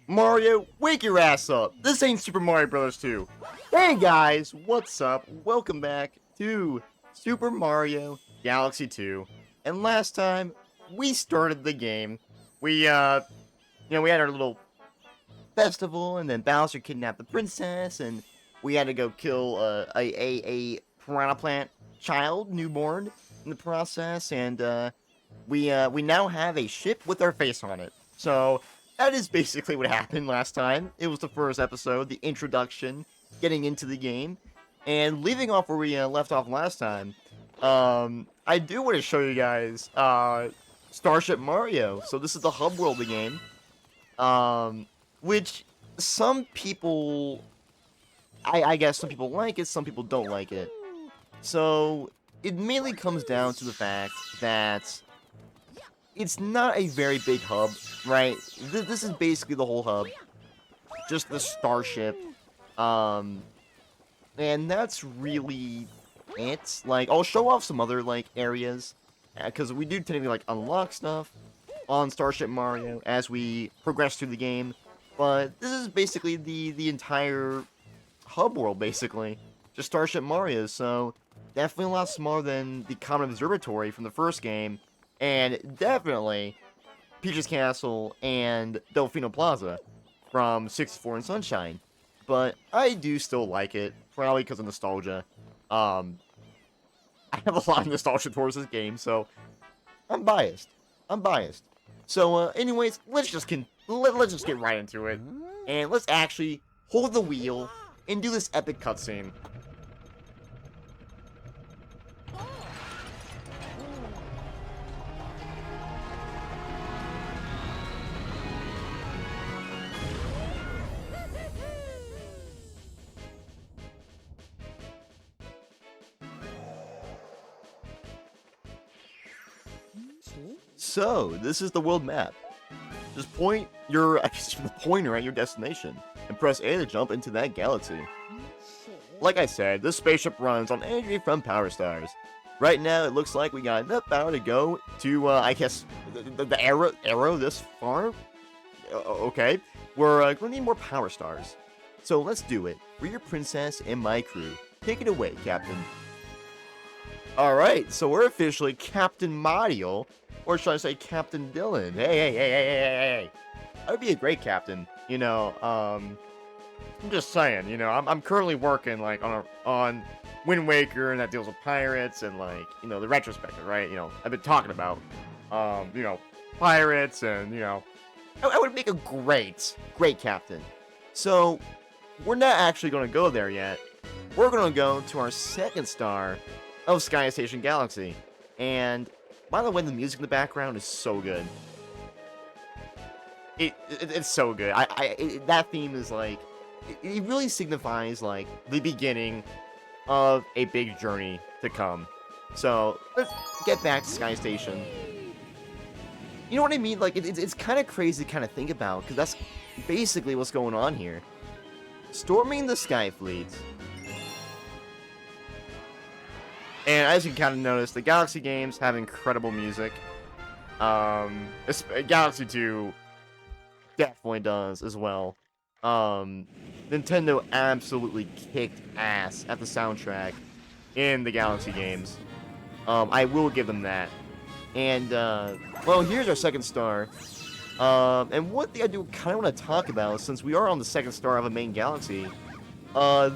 Mario, wake your ass up! This ain't Super Mario Bros. 2. Hey guys, what's up? Welcome back to Super Mario Galaxy 2. And last time, we started the game. We had our little festival, and then Bowser kidnapped the princess, and we had to go kill a piranha plant child, newborn, in the process, and we now have a ship with our face on it. So that is basically what happened last time. It was the first episode, the introduction, getting into the game, and leaving off where we left off last time. I do want to show you guys Starship Mario. So this is the hub world of the game, which some people, I guess some people like it, some people don't like it. So it mainly comes down to the fact that it's not a very big hub, right? This is basically the whole hub, just the starship, and that's really it. Like, I'll show off some other like areas, because we do technically like unlock stuff on Starship Mario as we progress through the game. But this is basically the entire hub world, basically, just Starship Mario. So definitely a lot smaller than the Common Observatory from the first game. And definitely Peach's Castle and Delfino Plaza from 64 and Sunshine. But I do still like it, probably because of nostalgia. I have a lot of nostalgia towards this game, so I'm biased. So, anyways, let's just get right into it, and let's actually hold the wheel and do this epic cutscene. So, this is the world map. Just point your pointer at your destination, and press A to jump into that galaxy. Like I said, this spaceship runs on energy from Power Stars. Right now, it looks like we got enough power to go to, I guess, the arrow this far? Okay, we're gonna need more Power Stars. So let's do it. We're your princess and my crew. Take it away, Captain. Alright, so we're officially Captain Mario. Or should I say Captain Dylan? Hey. I would be a great captain. You know, I'm just saying, you know, I'm currently working, like, on Wind Waker, and that deals with pirates, and, like, you know, the retrospective, right? You know, I've been talking about, you know, pirates, and, you know, I would make a great captain. So, we're not actually going to go there yet. We're going to go to our second star of Sky Station Galaxy. And by the way, the music in the background is so good. It's so good. That theme is like, it really signifies like the beginning of a big journey to come. So let's get back to Sky Station. You know what I mean? Like it's kind of crazy to kind of think about, because that's basically what's going on here. Storming the Sky Fleet. And as you can kind of notice, the Galaxy games have incredible music. Galaxy 2 definitely does as well. Nintendo absolutely kicked ass at the soundtrack in the Galaxy games. I will give them that. And, well, here's our second star. And one thing I do kind of want to talk about, since we are on the second star of a main galaxy,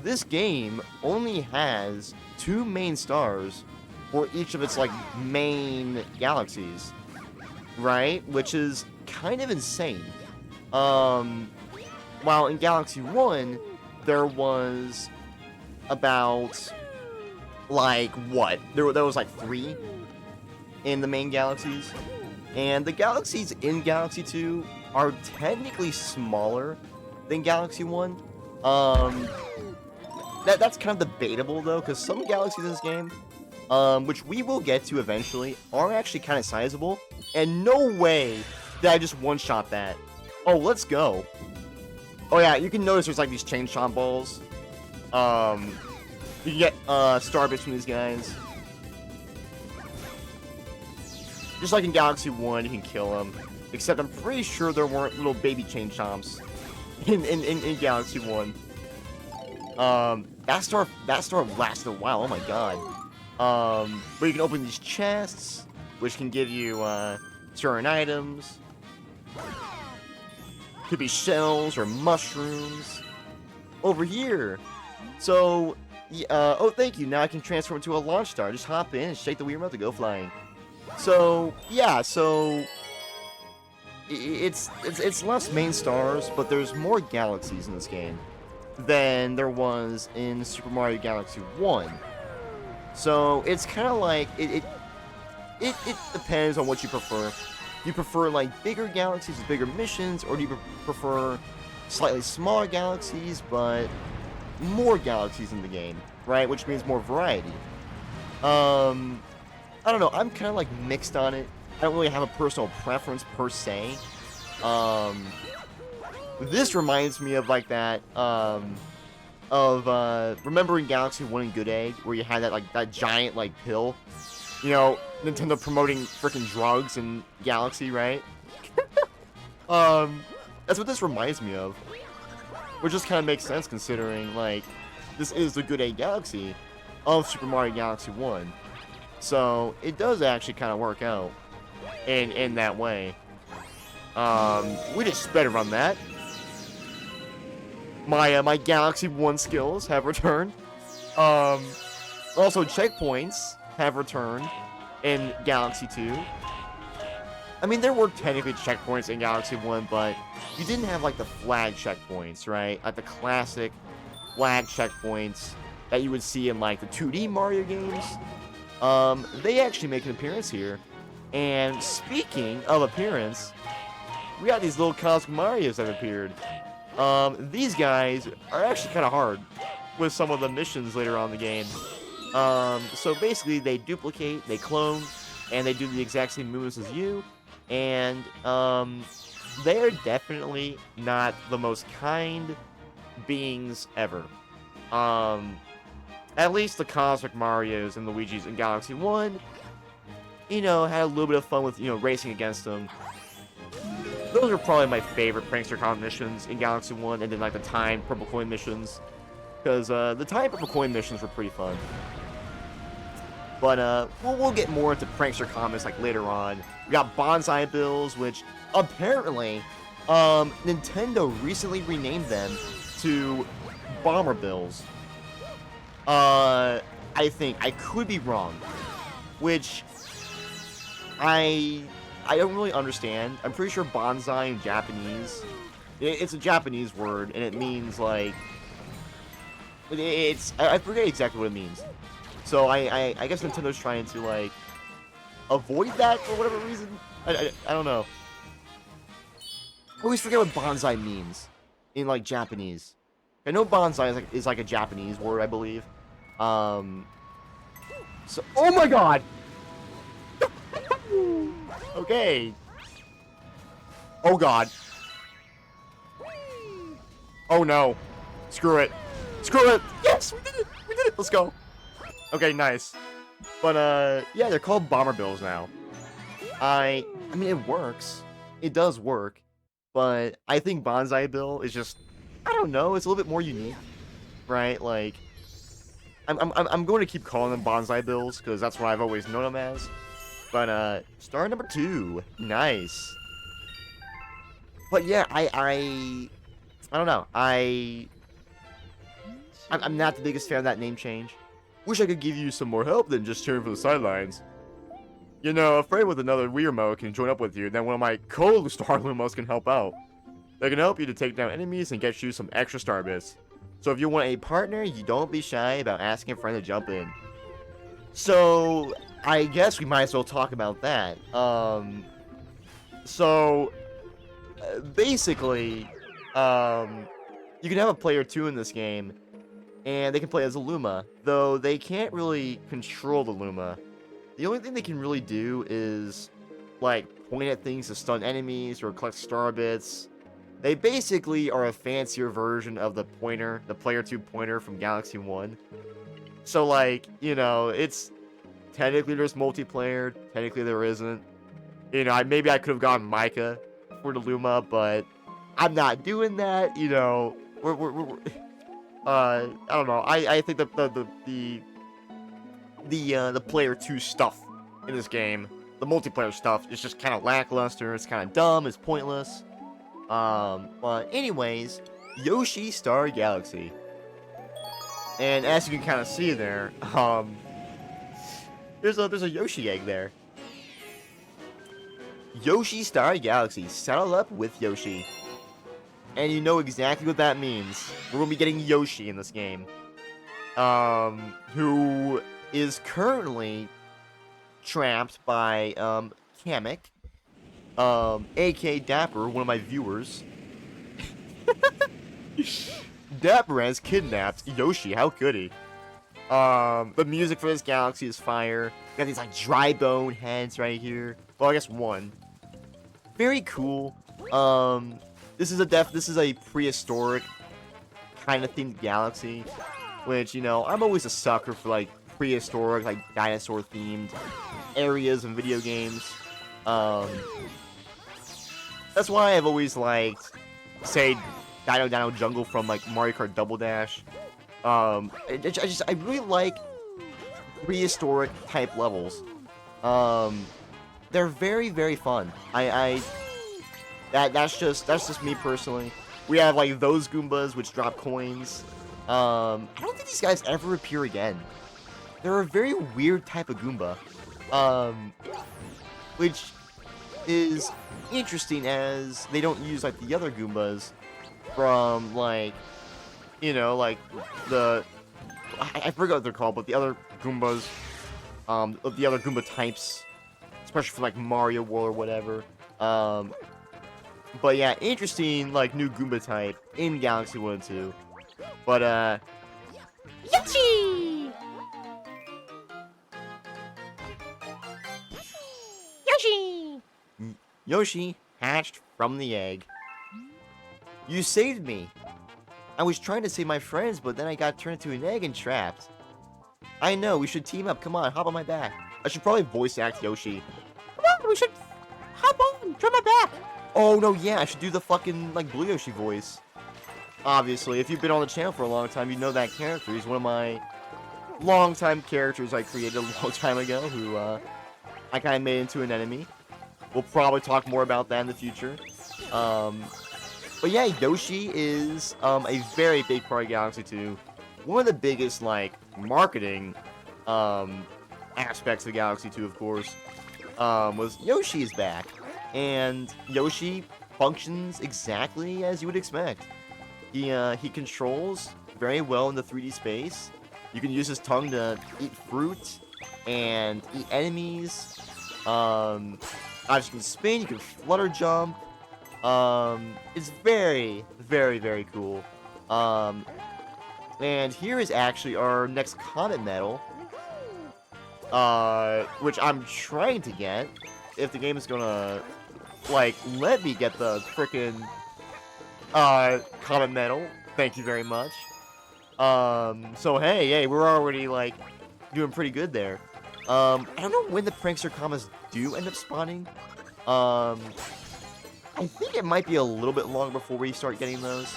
this game only has 2 main stars for each of its, like, main galaxies, right? Which is kind of insane. While in Galaxy 1, there was about, like, what? There was, like, 3 in the main galaxies. And the galaxies in Galaxy 2 are technically smaller than Galaxy 1. That's kind of debatable, though, because some galaxies in this game, which we will get to eventually, are actually kind of sizable. And no way did I just one-shot that. Oh, let's go. Oh, yeah, you can notice there's, like, these chain shot balls. You can get, star bits from these guys. Just like in Galaxy 1, you can kill them. Except I'm pretty sure there weren't little baby chain chomps in Galaxy 1. That star lasted a while, oh my god. But you can open these chests, which can give you, certain items. Could be shells or mushrooms. Over here. So, oh, thank you. Now I can transform into a launch star. Just hop in and shake the Wii remote to go flying. So, yeah, so it's less main stars, but there's more galaxies in this game than there was in Super Mario Galaxy 1. So, it's kind of like, it depends on what you prefer. Do you prefer, like, bigger galaxies with bigger missions, or do you prefer slightly smaller galaxies, but more galaxies in the game, right? Which means more variety. I don't know, I'm kind of, like, mixed on it. I don't really have a personal preference, per se. This reminds me of, like, that, remember in Galaxy 1 and Good Egg, where you had that, like, that giant, like, pill? You know, Nintendo promoting freaking drugs in Galaxy, right? That's what this reminds me of. Which just kind of makes sense considering, like, this is the Good Egg Galaxy of Super Mario Galaxy 1. So, it does actually kind of work out in that way. We just sped run that. My Galaxy 1 skills have returned. Also, checkpoints have returned in Galaxy 2. I mean, there were technically checkpoints in Galaxy 1, but you didn't have, like, the flag checkpoints, right? Like, the classic flag checkpoints that you would see in, like, the 2D Mario games. They actually make an appearance here. And speaking of appearance, we got these little Cosmic Marios that appeared. These guys are actually kind of hard with some of the missions later on in the game. So basically, they duplicate, they clone, and they do the exact same moves as you. And, they are definitely not the most kind beings ever. At least the Cosmic Marios and Luigi's in Galaxy 1, you know, had a little bit of fun with, you know, racing against them. Those are probably my favorite Prankster Con missions in Galaxy 1, and then, like, the Time Purple Coin missions. Because, the Time Purple Coin missions were pretty fun. But, we'll get more into Prankster comments, like, later on. We got Bonsai Bills, which, apparently, Nintendo recently renamed them to Bomber Bills. I think. I could be wrong. Which, I don't really understand. I'm pretty sure bonsai in Japanese, it's a Japanese word, and it means, like, I forget exactly what it means. So I guess Nintendo's trying to, like, avoid that for whatever reason. I don't know. I always forget what bonsai means in, like, Japanese. I know bonsai is like a Japanese word, I believe. So, oh my god! Okay. Oh god. Oh no. Screw it. Screw it! Yes! We did it! We did it! Let's go. Okay, nice. But, yeah, they're called Bomber Bills now. I mean, it works. It does work. But I think Bonsai Bill is just, I don't know, it's a little bit more unique. Right? Like, I'm going to keep calling them Bonsai Bills, because that's what I've always known them as. But, star number 2. Nice. But yeah, I don't know. I'm not the biggest fan of that name change. Wish I could give you some more help than just cheering from the sidelines. You know, a friend with another Wii remote can join up with you, then one of my co-Star Lumos can help out. They can help you to take down enemies and get you some extra star bits. So if you want a partner, you don't be shy about asking a friend to jump in. So, I guess we might as well talk about that. Basically, you can have a player 2 in this game, and they can play as a Luma, though they can't really control the Luma. The only thing they can really do is, like, point at things to stun enemies or collect star bits. They basically are a fancier version of the pointer, the player 2 pointer from Galaxy 1. So, like, you know, it's technically there's multiplayer, technically there isn't. You know, maybe I could have gotten Micah for the Luma, but I'm not doing that. You know, I don't know. I think the player 2 stuff in this game, the multiplayer stuff, is just kind of lackluster. It's kind of dumb. It's pointless. But anyways, Yoshi Star Galaxy. And as you can kind of see there, there's a Yoshi egg there. Yoshi Star Galaxy, saddle up with Yoshi. And you know exactly what that means. We're gonna be getting Yoshi in this game. Who is currently trapped by, Kamek. A.K.A. Dapper, one of my viewers. Dapper has kidnapped Yoshi, how could he? The music for this galaxy is fire. You got these, like, dry bone heads right here. Well, I guess one. Very cool. This is a prehistoric kind of themed galaxy. Which, you know, I'm always a sucker for, like, prehistoric, like, dinosaur-themed areas in video games. That's why I've always liked, say, Dino Jungle from, like, Mario Kart Double Dash. I really like prehistoric type levels. They're very, very fun. That's just me personally. We have, like, those Goombas which drop coins. I don't think these guys ever appear again. They're a very weird type of Goomba. Which is interesting as they don't use, like, the other Goombas from, like, you know, like, I forgot what they're called, but the other Goombas, the other Goomba types, especially from, like, Mario World or whatever. But yeah, interesting, like, new Goomba type in Galaxy 1 and 2. But, Yoshi! Yoshi! Yoshi hatched from the egg. You saved me. I was trying to save my friends, but then I got turned into an egg and trapped. I know, we should team up. Come on, hop on my back. I should probably voice act Yoshi. Come on, we should hop on, turn my back. Oh, no, yeah, I should do the fucking, like, Blue Yoshi voice. Obviously, if you've been on the channel for a long time, you know that character. He's one of my long-time characters I created a long time ago, who, I kind of made into an enemy. We'll probably talk more about that in the future. But yeah, Yoshi is, a very big part of Galaxy 2. One of the biggest, like, marketing, aspects of Galaxy 2, of course, was Yoshi is back. And Yoshi functions exactly as you would expect. He controls very well in the 3D space. You can use his tongue to eat fruit and eat enemies. Obviously, you can spin, you can flutter jump. It's very, very, very cool. And here is actually our next comet medal. Which I'm trying to get. If the game is gonna, like, let me get the frickin', comet medal. Thank you very much. So hey, we're already, like, doing pretty good there. I don't know when the Prankster comets do end up spawning. I think it might be a little bit long before we start getting those.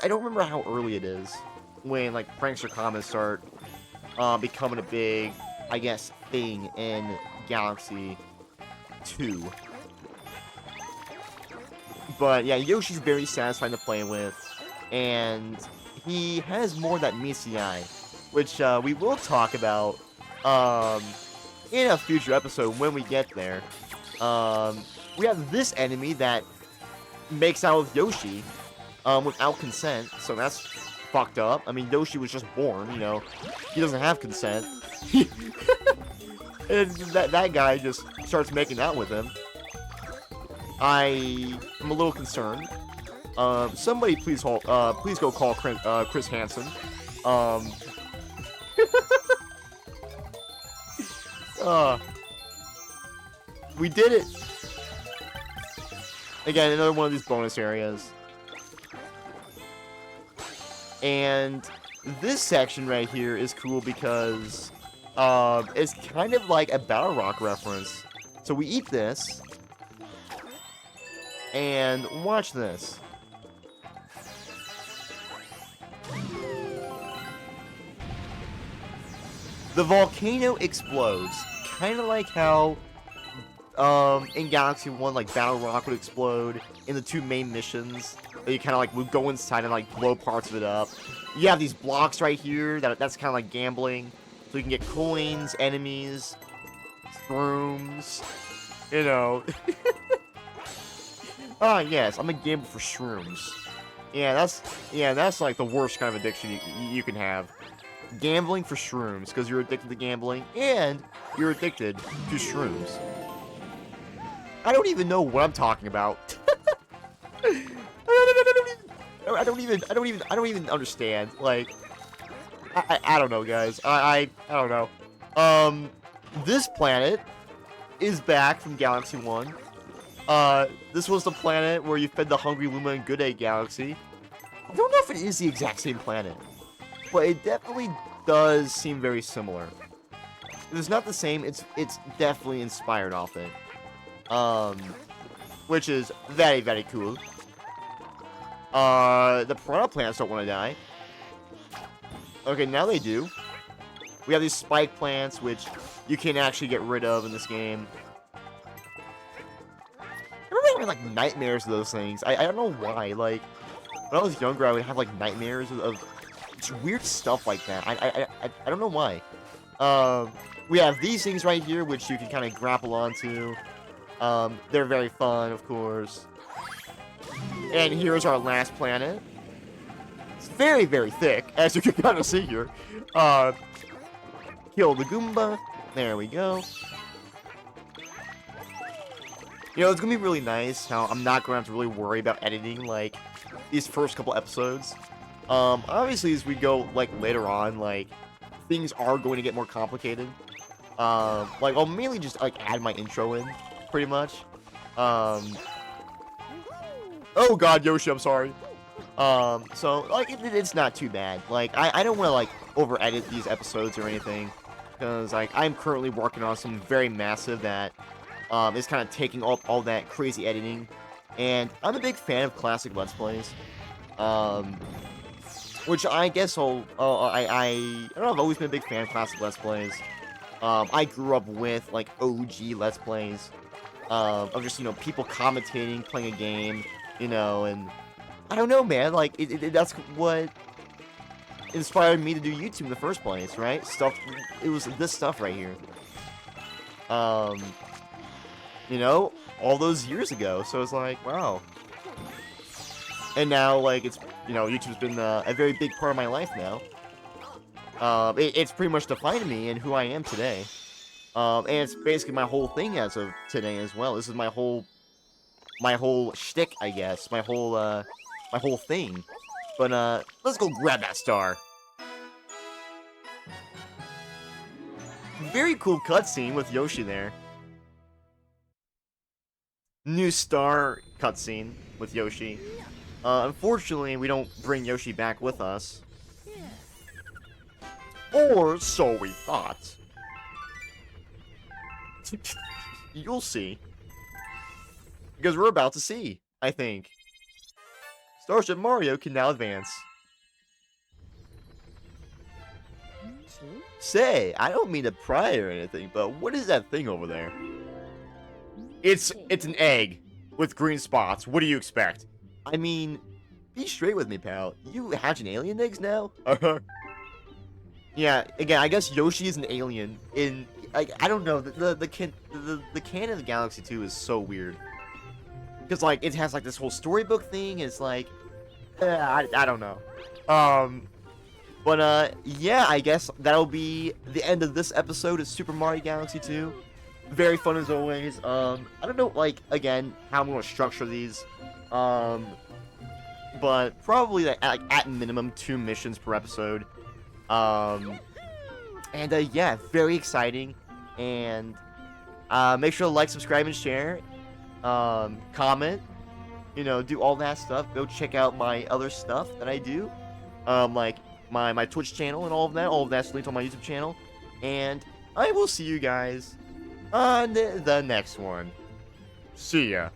I don't remember how early it is when, like, Prankster comets start, becoming a big, I guess, thing in Galaxy 2. But yeah, Yoshi's very satisfying to play with, and he has more that meets the eye, which we will talk about in a future episode when we get there. We have this enemy that makes out with Yoshi without consent, so that's fucked up. I mean, Yoshi was just born, you know, he doesn't have consent. And that guy just starts making out with him. I am a little concerned. Somebody please go call Chris Hansen. We did it. Again, another one of these bonus areas. And this section right here is cool because it's kind of like a Battle Rock reference. So we eat this. And watch this. The volcano explodes, kind of like how in Galaxy 1, like, Battle Rock would explode in the 2 main missions. You kind of, like, would go inside and, like, blow parts of it up. You have these blocks right here, that's kind of like gambling. So you can get coins, enemies, shrooms, you know. Ah, yes, I'm a gambler for shrooms. Yeah, that's like the worst kind of addiction you can have. Gambling for shrooms, because you're addicted to gambling, and you're addicted to shrooms. I don't even know what I'm talking about. I don't even understand. Like, I don't know, guys. I don't know. This planet is back from Galaxy 1. This was the planet where you fed the Hungry Luma and Good Egg Galaxy. I don't know if it is the exact same planet, but it definitely does seem very similar. If it's not the same, it's definitely inspired off it. Which is very, very cool. The piranha plants don't want to die. Okay, now they do. We have these spike plants, which you can actually get rid of in this game. I remember having, like, nightmares of those things. I don't know why. Like, when I was younger, I would have, like, nightmares of weird stuff like that. I don't know why. We have these things right here, which you can kind of grapple onto. They're very fun, of course. And here's our last planet. It's very, very thick, as you can kind of see here. Kill the Goomba. There we go. You know, it's gonna be really nice how I'm not gonna have to really worry about editing, like, these first couple episodes. Obviously, as we go, like, later on, like, things are going to get more complicated. Like, I'll mainly just, like, add my intro in, pretty much. Oh god, Yoshi, I'm sorry. So, like, it's not too bad. Like, I don't want to, like, over-edit these episodes or anything. Because, like, I'm currently working on something very massive that, is kind of taking up all that crazy editing. And I'm a big fan of classic Let's Plays. Which I guess I don't know, I've always been a big fan of classic Let's Plays. I grew up with, like, OG Let's Plays. Of just, you know, people commentating, playing a game, you know, and I don't know, man, like, that's what inspired me to do YouTube in the first place, right? It was this stuff right here. You know, all those years ago, so it's like, wow. And now, like, it's, you know, YouTube's been a very big part of my life now. It's pretty much defined me and who I am today. And it's basically my whole thing as of today as well. This is my whole shtick, I guess. My whole thing. But, let's go grab that star. Very cool cutscene with Yoshi there. New star cutscene with Yoshi. Unfortunately, we don't bring Yoshi back with us. Or so we thought. You'll see. Because we're about to see, I think. Starship Mario can now advance. Say, I don't mean to pry or anything, but what is that thing over there? It's an egg with green spots. What do you expect? I mean, be straight with me, pal. You hatching alien eggs now? Yeah, again, I guess Yoshi is an alien. I don't know, the canon of Galaxy 2 is so weird. Because, like, it has, like, this whole storybook thing. It's like, I don't know. But, yeah, I guess that'll be the end of this episode of Super Mario Galaxy 2. Very fun as always. I don't know, like, again, how I'm going to structure these. But probably, like, at minimum, 2 missions per episode. Yeah, very exciting. And, make sure to like, subscribe, and share. Comment. You know, do all that stuff. Go check out my other stuff that I do. Like, my Twitch channel and all of that. All of that's linked on my YouTube channel. And I will see you guys on the next one. See ya.